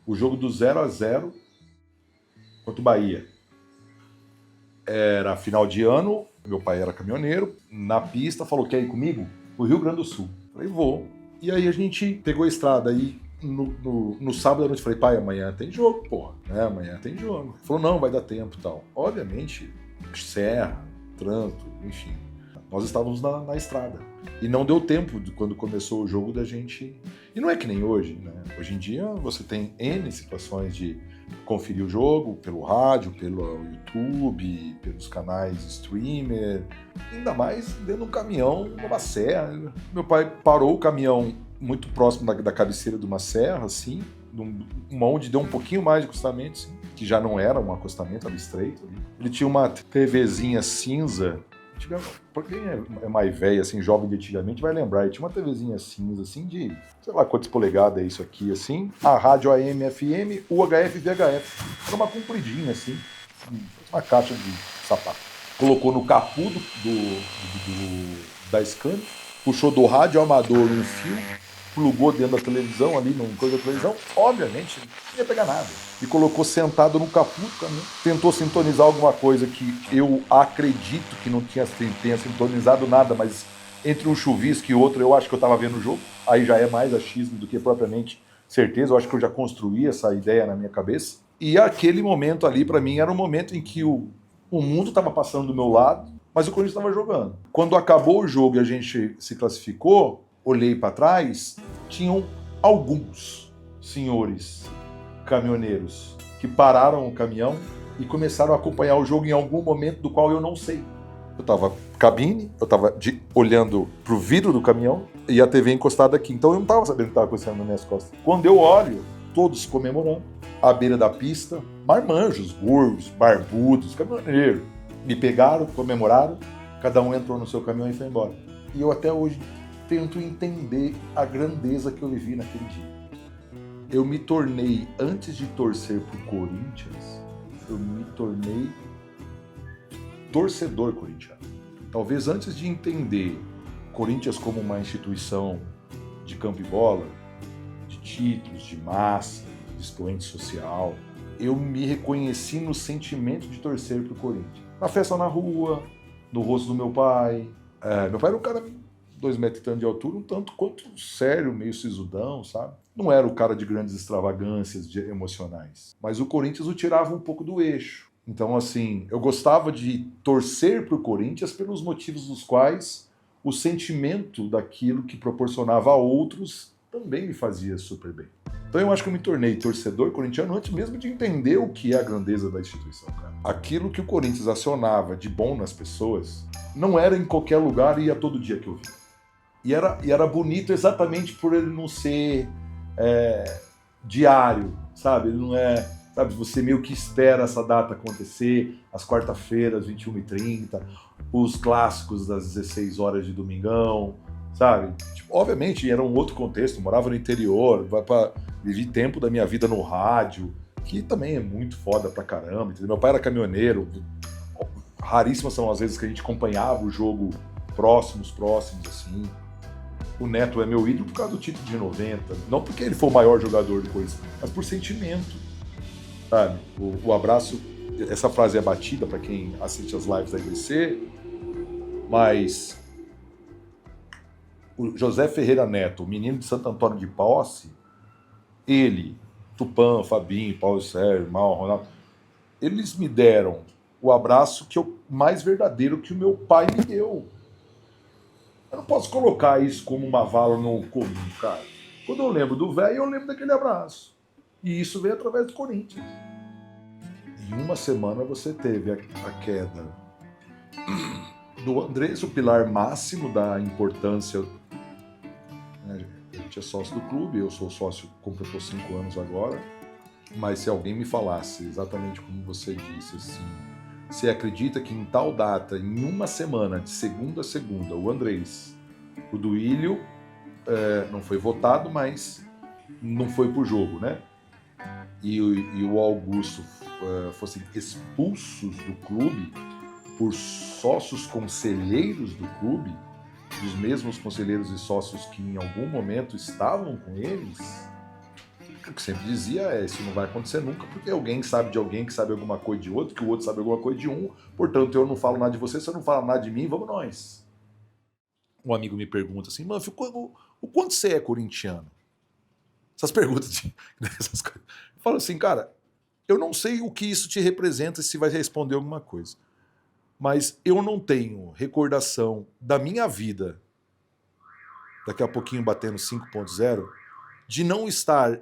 o jogo do 0-0 contra o Bahia. Era final de ano, meu pai era caminhoneiro, na pista falou, quer ir comigo? No Rio Grande do Sul. Falei, vou. E aí a gente pegou a estrada aí, no sábado à noite, falei, pai, amanhã tem jogo, porra, né? Amanhã tem jogo. Ele falou, não, vai dar tempo e tal. Obviamente, serra, trânsito, enfim. Nós estávamos na estrada. E não deu tempo, quando começou o jogo, da gente... E não é que nem hoje, né? Hoje em dia você tem N situações de conferir o jogo pelo rádio, pelo YouTube, pelos canais streamer, ainda mais dentro de um caminhão, numa serra. Meu pai parou o caminhão muito próximo da cabeceira de uma serra, assim, onde deu um pouquinho mais de acostamento, assim, que já não era um acostamento, era estreito. Ele tinha uma TVzinha cinza. Pra quem é mais velho, assim, jovem de antigamente, vai lembrar. Tinha uma TVzinha cinza, assim, de, sei lá quantas polegadas é isso aqui, assim. A rádio AM, FM, UHF e VHF. Era uma compridinha, assim, uma caixa de sapato. Colocou no capô da Scania, puxou do rádio amador um fio, plugou dentro da televisão, ali, numa coisa da televisão, obviamente, não ia pegar nada. E colocou sentado no capô do caminhão, tentou sintonizar alguma coisa que eu acredito que não tenha sintonizado nada, mas entre um chuvisco e outro eu acho que eu estava vendo o jogo, aí já é mais achismo do que propriamente certeza, eu acho que eu já construí essa ideia na minha cabeça. E aquele momento ali, para mim, era um momento em que o mundo estava passando do meu lado, mas o Corinthians estava jogando. Quando acabou o jogo e a gente se classificou, olhei para trás, tinham alguns senhores caminhoneiros que pararam o caminhão e começaram a acompanhar o jogo em algum momento do qual eu não sei. Eu estava cabine, eu estava olhando pro vidro do caminhão e a TV encostada aqui, então eu não estava sabendo o que estava acontecendo nas minhas costas. Quando eu olho, todos comemorando, à beira da pista, marmanjos, gordos, barbudos, caminhoneiros, me pegaram, comemoraram, cada um entrou no seu caminhão e foi embora. E eu até hoje tento entender a grandeza que eu vivi naquele dia. Eu me tornei, antes de torcer pro Corinthians, eu me tornei torcedor corintiano. Talvez antes de entender Corinthians como uma instituição de campo e bola, de títulos, de massa, de expoente social, eu me reconheci no sentimento de torcer pro Corinthians. Na festa na rua, no rosto do meu pai. Meu pai era um cara 2 metros e tanto de altura, um tanto quanto sério, meio sisudão, sabe? Não era o cara de grandes extravagâncias emocionais. Mas o Corinthians o tirava um pouco do eixo. Então, assim, eu gostava de torcer pro Corinthians pelos motivos dos quais o sentimento daquilo que proporcionava a outros também me fazia super bem. Então eu acho que eu me tornei torcedor corintiano antes mesmo de entender o que é a grandeza da instituição, cara. Aquilo que o Corinthians acionava de bom nas pessoas não era em qualquer lugar e ia todo dia que eu via. E era bonito exatamente por ele não ser diário, sabe? Ele não é... Sabe, você meio que espera essa data acontecer, às quarta-feiras, 21h30, os clássicos das 16 horas de domingão, sabe? Tipo, obviamente, era um outro contexto, morava no interior, vivi tempo da minha vida no rádio, que também é muito foda pra caramba, entendeu? Meu pai era caminhoneiro, raríssimas são as vezes que a gente acompanhava o jogo próximos, assim. O Neto é meu ídolo por causa do título de 90, não porque ele foi o maior jogador do Corinthians, mas por sentimento. Sabe? O abraço, essa frase é batida para quem assiste as lives da IBC, mas o José Ferreira Neto, o menino de Santo Antônio de Posse, ele, Tupã, Fabinho, Paulo Sérgio, Mal, Ronaldo, eles me deram o abraço mais verdadeiro que o meu pai me deu. Eu não posso colocar isso como uma vala no comum, cara. Quando eu lembro do velho, eu lembro daquele abraço. E isso veio através do Corinthians. Em uma semana você teve a queda do Andrés, o pilar máximo da importância. A gente é sócio do clube, eu sou sócio, completou 5 anos agora. Mas se alguém me falasse exatamente como você disse, assim, você acredita que em tal data, em uma semana, de segunda a segunda, o Andrés, o Duílio, não foi votado, mas não foi pro jogo, né? E o Augusto fossem expulsos do clube por sócios conselheiros do clube, dos mesmos conselheiros e sócios que em algum momento estavam com eles, O que sempre dizia é, isso não vai acontecer nunca, porque alguém sabe de alguém que sabe alguma coisa de outro, que o outro sabe alguma coisa de um, portanto eu não falo nada de você, você não fala nada de mim, vamos nós. Um amigo me pergunta assim, Manfio, o quanto você é corintiano? Essas perguntas dessas coisas. Eu falo assim, cara, eu não sei o que isso te representa e se vai responder alguma coisa. Mas eu não tenho recordação da minha vida, daqui a pouquinho batendo 5.0, de não estar,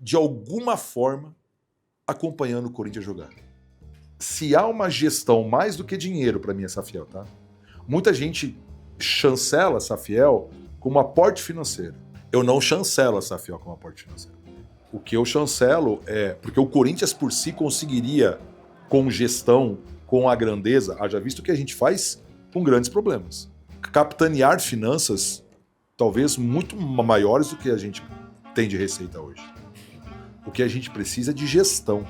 de alguma forma, acompanhando o Corinthians jogar. Se há uma gestão mais do que dinheiro para mim, é Safiel, tá? Muita gente chancela a Safiel como aporte financeiro. Eu não chancelo a Safiel como aporte financeiro. O que eu chancelo é... Porque o Corinthians por si conseguiria, com gestão, com a grandeza, haja visto que a gente faz com grandes problemas. Capitanear finanças, talvez muito maiores do que a gente tem de receita hoje. O que a gente precisa é de gestão.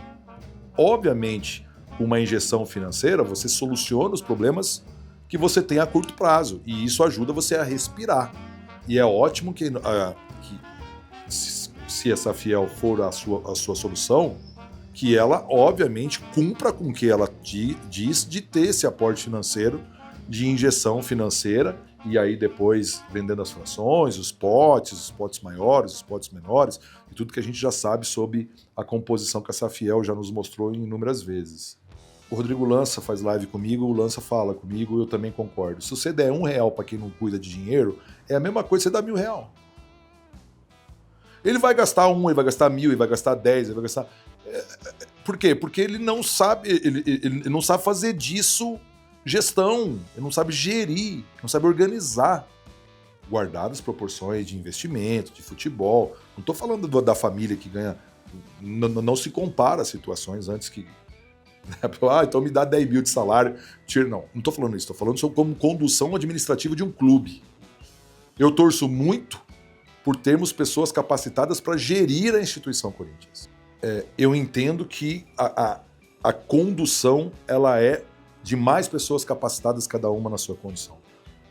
Obviamente, com uma injeção financeira, você soluciona os problemas que você tem a curto prazo. E isso ajuda você a respirar. E é ótimo que se a Safiel for a sua solução, que ela, obviamente, cumpra com o que ela diz de ter esse aporte financeiro, de injeção financeira, e aí depois vendendo as frações, os potes maiores, os potes menores, e tudo que a gente já sabe sobre a composição que a Safiel já nos mostrou inúmeras vezes. O Rodrigo Lança faz live comigo, o Lança fala comigo, eu também concordo. Se você der R$1 para quem não cuida de dinheiro, é a mesma coisa que você dar R$1.000. Ele vai gastar 1, ele vai gastar 1.000, ele vai gastar 10, ele vai gastar... Por quê? Porque ele não sabe, ele não sabe fazer disso gestão, ele não sabe gerir, não sabe organizar, guardadas as proporções de investimento, de futebol. Não estou falando da família que ganha, não se compara as situações antes que... então me dá 10 mil de salário. Não estou falando isso, estou falando sobre como condução administrativa de um clube. Eu torço muito por termos pessoas capacitadas para gerir a instituição Corinthians. Eu entendo que a condução ela é de mais pessoas capacitadas, cada uma na sua condição.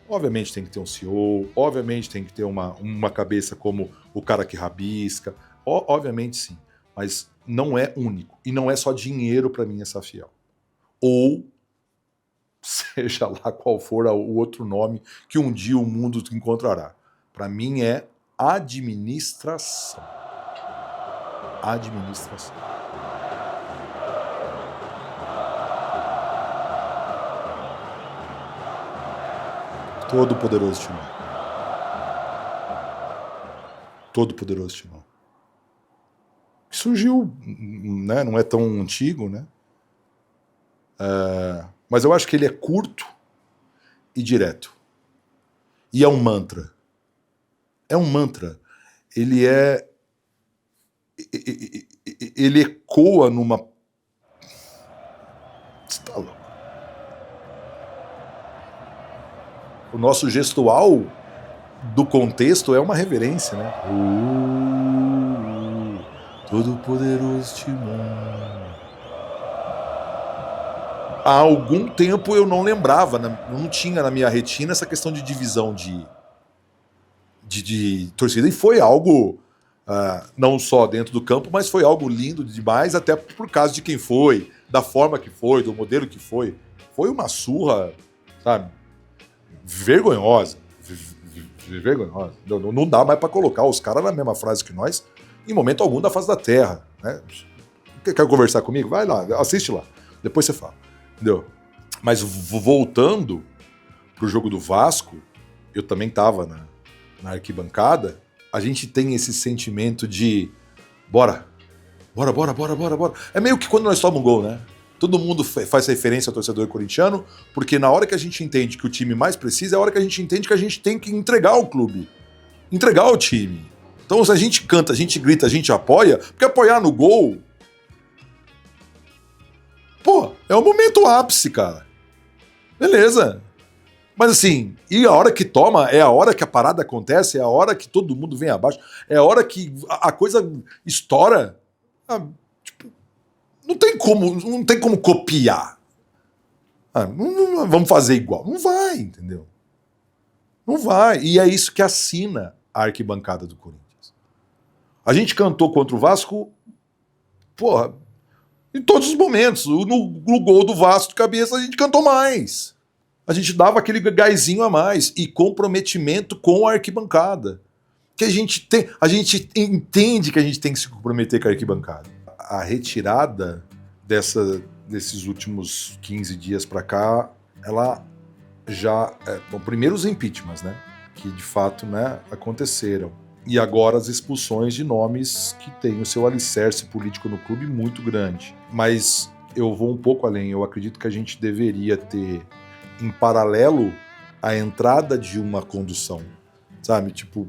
Obviamente tem que ter um CEO, obviamente tem que ter uma cabeça como o cara que rabisca, obviamente sim, mas não é único. E não é só dinheiro para mim, essa Safiel. Ou seja lá qual for o outro nome que um dia o mundo encontrará. Para mim é administração. Administração. Todo poderoso Timão. Todo poderoso Timão. Surgiu, né? Não é tão antigo, né? Mas eu acho que ele é curto e direto. E é um mantra. É um mantra. Ele ecoa numa... Você tá louco. O nosso gestual do contexto é uma reverência, né? Todo poderoso Timão. Há algum tempo eu não lembrava, não tinha na minha retina essa questão de divisão de torcida. E foi algo, não só dentro do campo, mas foi algo lindo demais, até por causa de quem foi, da forma que foi, do modelo que foi. Foi uma surra, sabe? Vergonhosa. Vergonhosa. Não dá mais para colocar os caras na mesma frase que nós, em momento algum da face da terra. Né? Quer conversar comigo? Vai lá, assiste lá. Depois você fala. Entendeu? Mas voltando pro jogo do Vasco, eu também tava na arquibancada, a gente tem esse sentimento de bora. É meio que quando nós tomamos um gol, né? Todo mundo faz referência ao torcedor corintiano, porque na hora que a gente entende que o time mais precisa, é a hora que a gente entende que a gente tem que entregar o clube, entregar o time. Então se a gente canta, a gente grita, a gente apoia, porque apoiar no gol... Pô, é o momento ápice, cara. Beleza. Mas assim, e a hora que toma, é a hora que a parada acontece, é a hora que todo mundo vem abaixo, é a hora que a coisa estoura. Tipo, não tem como copiar. Não, vamos fazer igual. Não vai, entendeu? Não vai. E é isso que assina a arquibancada do Corinthians. A gente cantou contra o Vasco, porra, em todos os momentos. No gol do Vasco de cabeça, a gente cantou mais. A gente dava aquele gásinho a mais. E comprometimento com a arquibancada. Que a gente entende que a gente tem que se comprometer com a arquibancada. A retirada desses últimos 15 dias para cá, ela já... Bom, primeiro os impeachments, né? Que de fato, né, aconteceram. E agora as expulsões de nomes que têm o seu alicerce político no clube muito grande. Mas eu vou um pouco além. Eu acredito que a gente deveria ter, em paralelo, a entrada de uma condução. Sabe? Tipo...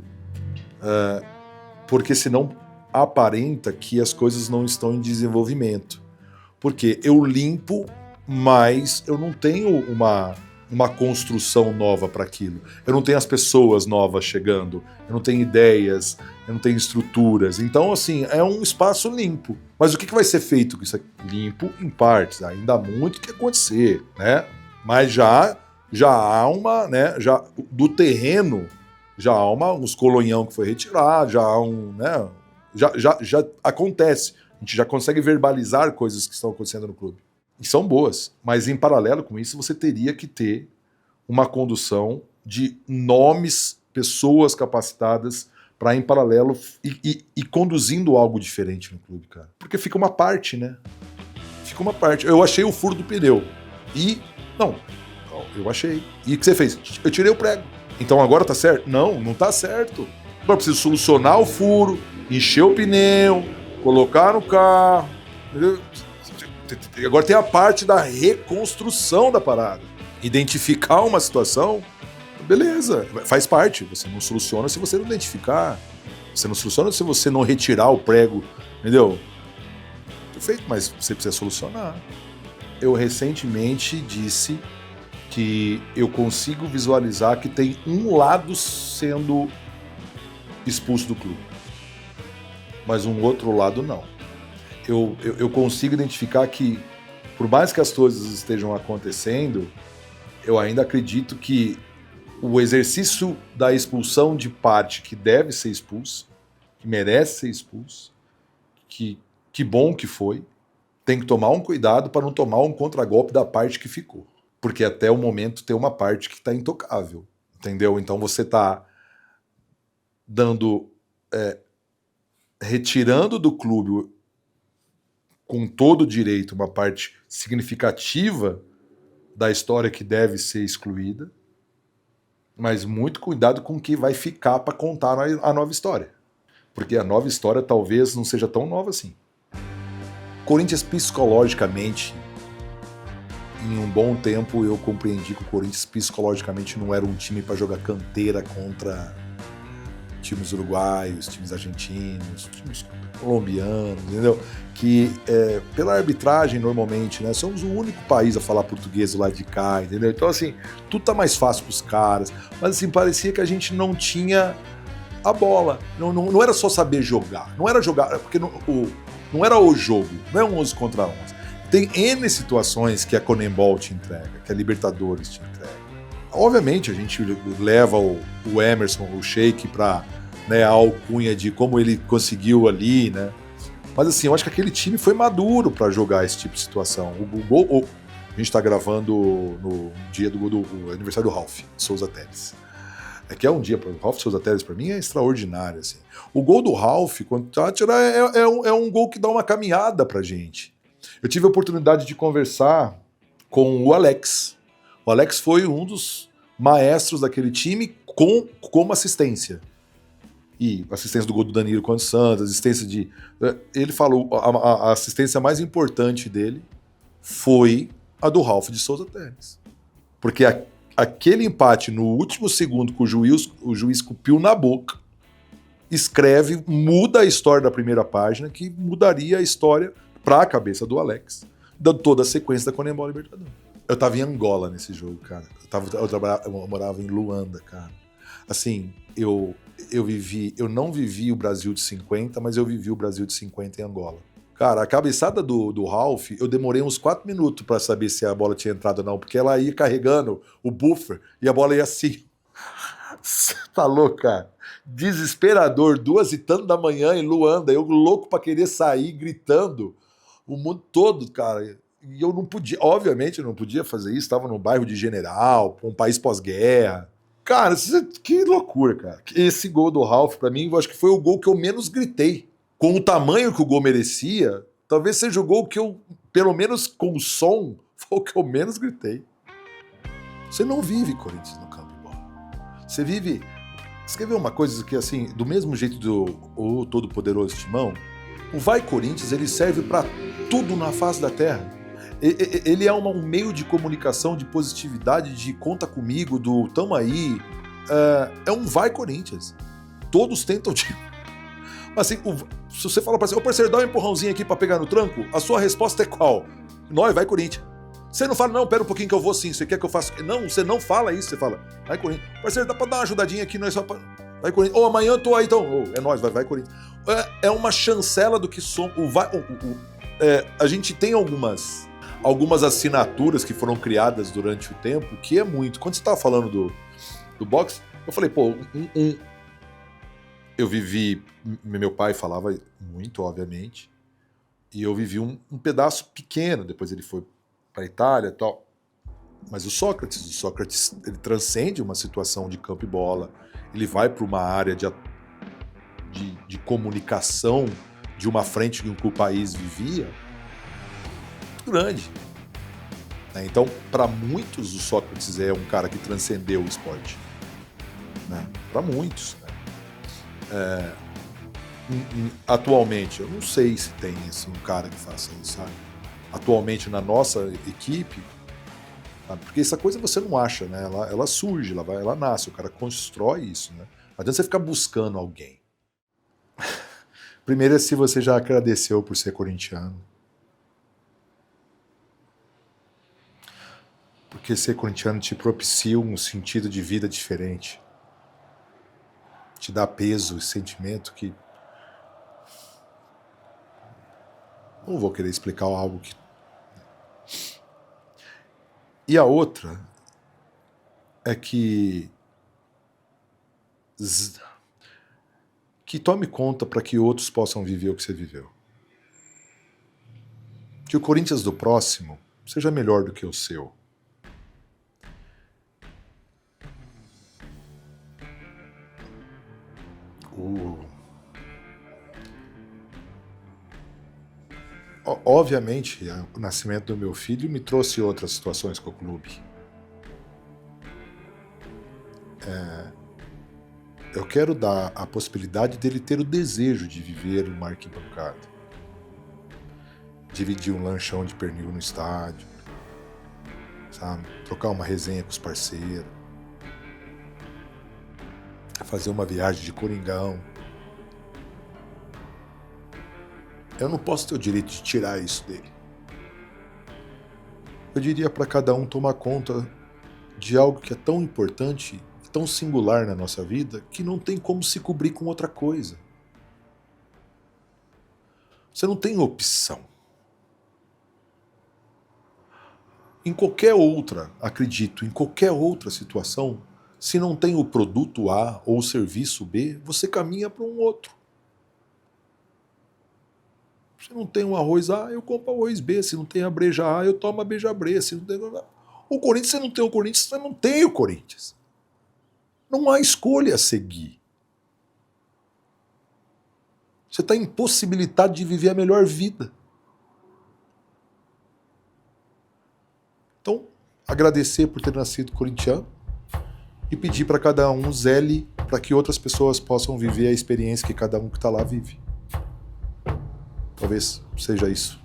porque senão aparenta que as coisas não estão em desenvolvimento. Porque eu limpo, mas eu não tenho uma construção nova para aquilo. Eu não tenho as pessoas novas chegando, eu não tenho ideias, eu não tenho estruturas. Então, assim, é um espaço limpo. Mas o que vai ser feito com isso aqui? Limpo em partes. Ainda há muito que acontecer, né? Mas já há uma, né? Já do terreno já há uns colonhão que foi retirado, já há né? Já acontece. A gente já consegue verbalizar coisas que estão acontecendo no clube. E são boas, mas em paralelo com isso você teria que ter uma condução de nomes, pessoas capacitadas para em paralelo e conduzindo algo diferente no clube, cara. Porque fica uma parte, né? Fica uma parte. Eu achei o furo do pneu. Eu achei. E o que você fez? Eu tirei o prego. Então agora tá certo? Não tá certo. Agora preciso solucionar o furo, encher o pneu, colocar no carro, entendeu? Agora tem a parte da reconstrução da parada. Identificar uma situação, beleza, faz parte. Você não soluciona se você não identificar. Você não soluciona se você não retirar o prego, entendeu? Perfeito, mas você precisa solucionar. Eu recentemente disse que eu consigo visualizar que tem um lado sendo expulso do clube, mas um outro lado não. Eu consigo identificar que, por mais que as coisas estejam acontecendo, eu ainda acredito que o exercício da expulsão de parte que deve ser expulso, que merece ser expulso, que bom que foi, tem que tomar um cuidado para não tomar um contragolpe da parte que ficou. Porque até o momento tem uma parte que está intocável, entendeu? Então você está retirando do clube com todo direito uma parte significativa da história que deve ser excluída, mas muito cuidado com o que vai ficar para contar a nova história. Porque a nova história talvez não seja tão nova assim. Corinthians, psicologicamente, em um bom tempo eu compreendi que o Corinthians psicologicamente não era um time para jogar canteira contra times uruguaios, times argentinos, times colombianos, entendeu? Que pela arbitragem normalmente, né, somos o único país a falar português do lado de cá, entendeu? Então assim, tudo tá mais fácil pros caras, mas assim, parecia que a gente não tinha a bola, não era só saber jogar, não era jogar, porque não era o jogo, não é um 11 contra 11. Tem N situações que a Conmebol te entrega, que a Libertadores te entrega. Obviamente a gente leva o Emerson, o Sheik, para, né, a alcunha de como ele conseguiu ali, né? Mas assim, eu acho que aquele time foi maduro para jogar esse tipo de situação. A gente está gravando no dia do aniversário do Ralf Souza Telles. Que é um dia para o Ralf Souza Telles, para mim, é extraordinário. Assim. O gol do Ralf quando Tátira é um gol que dá uma caminhada pra gente. Eu tive a oportunidade de conversar com o Alex. O Alex foi um dos maestros daquele time como assistência. E assistência do gol do Danilo contra o Santos, assistência de... Ele falou, a assistência mais importante dele foi a do Ralf de Souza Telles. Porque aquele empate no último segundo que o juiz cupiu na boca, muda a história da primeira página, que mudaria a história para a cabeça do Alex, dando toda a sequência da Conmebol Libertadores. Eu tava em Angola nesse jogo, cara. Eu morava em Luanda, cara. Assim, eu não vivi o Brasil de 50, mas eu vivi o Brasil de 50 em Angola. Cara, a cabeçada do Ralf, eu demorei uns 4 minutos para saber se a bola tinha entrado ou não, porque ela ia carregando o buffer e a bola ia assim. Você tá louco, cara? desesperador, 2h tanto da manhã em Luanda, eu louco pra querer sair, gritando, o mundo todo, cara. E eu não podia, obviamente eu não podia fazer isso, estava no bairro de General, um país pós-guerra. Cara, que loucura, cara. Esse gol do Ralf, pra mim, eu acho que foi o gol que eu menos gritei. Com o tamanho que o gol merecia, talvez seja o gol que eu, pelo menos com o som, foi o que eu menos gritei. Você não vive Corinthians no campo de bola. Você vive... Você quer ver uma coisa que, assim, do mesmo jeito do o Todo-Poderoso Timão, o Vai Corinthians, ele serve pra tudo na face da terra. Ele é um meio de comunicação, de positividade, de conta comigo, do tamo aí. É um Vai Corinthians. Todos tentam... Assim, se você fala pra você, ô parceiro, dá um empurrãozinho aqui pra pegar no tranco, a sua resposta é qual? Nós, Vai Corinthians. Você não fala, não, pera um pouquinho que eu vou sim, você quer que eu faça? Não, você não fala isso, você fala, vai Corinthians. Parceiro, dá pra dar uma ajudadinha aqui, nós só pra... Vai Corinthians. Ou amanhã eu tô aí, então. É nós, vai Corinthians. É uma chancela do que somos. A gente tem algumas assinaturas que foram criadas durante o tempo, que é muito. Quando você tava falando do boxe, eu falei, pô, eu vivi... Meu pai falava muito, obviamente, e eu vivi um pedaço pequeno, depois ele foi para a Itália e tal. Mas o Sócrates, ele transcende uma situação de campo e bola, ele vai para uma área de comunicação de uma frente em que o país vivia muito grande. Então, para muitos, o Sócrates é um cara que transcendeu o esporte. Né? Para muitos. Né? Atualmente, eu não sei se tem assim, um cara que faça isso, sabe? Atualmente na nossa equipe, sabe? Porque essa coisa você não acha, né? Ela surge, ela nasce, o cara constrói isso, né? Não adianta você ficar buscando alguém. Primeiro é se você já agradeceu por ser corintiano. Porque ser corintiano te propicia um sentido de vida diferente. Te dá peso e sentimento que... Não vou querer explicar algo que... E a outra é que tome conta para que outros possam viver o que você viveu. Que o Corinthians do próximo seja melhor do que o seu. Obviamente, o nascimento do meu filho me trouxe outras situações com o clube. Eu quero dar a possibilidade dele ter o desejo de viver uma arquibancada. Dividir um lanchão de pernil no estádio. Sabe? Trocar uma resenha com os parceiros. Fazer uma viagem de Coringão. Eu não posso ter o direito de tirar isso dele. Eu diria para cada um tomar conta de algo que é tão importante, tão singular na nossa vida, que não tem como se cobrir com outra coisa. Você não tem opção. Em qualquer outra, acredito, em qualquer outra situação, se não tem o produto A ou o serviço B, você caminha para um outro. Se não tem um arroz A, eu compro arroz B. Se não tem a breja A, eu tomo a beija bre. Se não tem... O Corinthians, se não tem o Corinthians, você não tem o Corinthians. Não há escolha a seguir. Você está impossibilitado de viver a melhor vida. Então, agradecer por ter nascido corintiano e pedir para cada um zele para que outras pessoas possam viver a experiência que cada um que está lá vive. Talvez seja isso.